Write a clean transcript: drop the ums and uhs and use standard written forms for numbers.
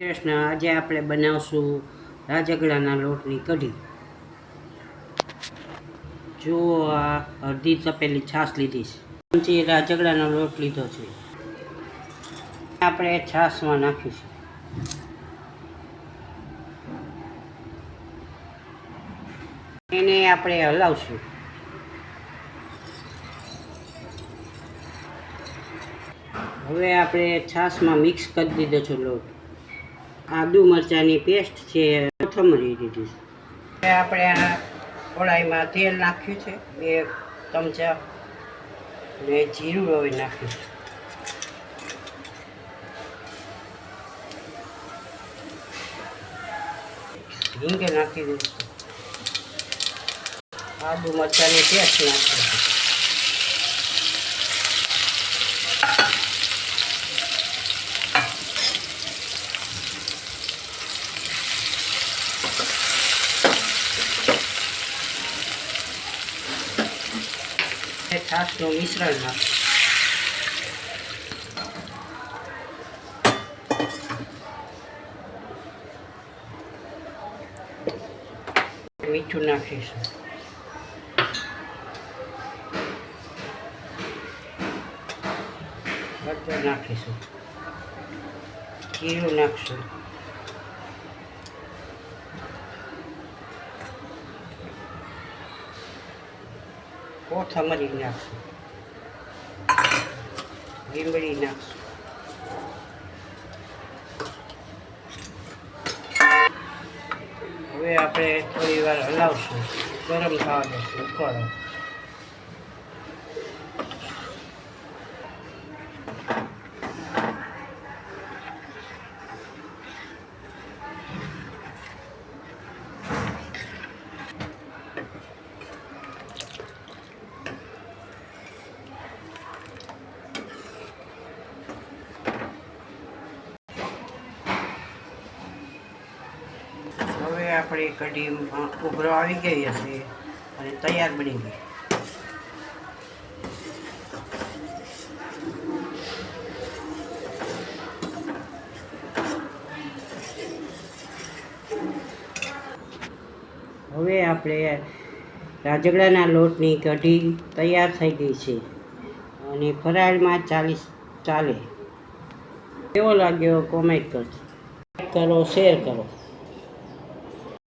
કૃષ્ણ, આજે આપણે બનાવશું રાજગરાના લોટની કઢી. જો આ અડધી તપેલી છાશ લીધી છે, પછી રાજગરાનો લોટ લીધો છે. આપણે છાશમાં નાખીશું. એને આપણે હલાવશું. હવે આપણે છાશમાં મિક્સ કરી દીધો છે લોટ. આદુ મરચાંની પેસ્ટ છે, કોથમરી દીધી છે. આપણે આ કઢાઈમાં તેલ નાખ્યું છે 2 ચમચા ને જીરું હવે નાખ્યું. હિંગ નાખી દીધું. આદુ મરચાંની પેસ્ટ નાખી. છાશનું મિશ્રણ નાખો. મીઠું નાખીશું. હળદર નાખીશું. જીરું નાખશું. કોથમરી નાખશું. લીંબડી નાખશું. હવે આપણે થોડી વાર હલાવશું. ગરમ થવા દઈશું. ઉકળો. હવે આપણી કઢીમાં ઉભરો આવી ગઈ હશે અને તૈયાર બની ગઈ. હવે આપણે રાજગરાના લોટની કઢી તૈયાર થઈ ગઈ છે અને ફરાળમાં ચાલે. કેવો લાગ્યો કોમેન્ટ કરજો. લાઈક કરો, શેર કરો.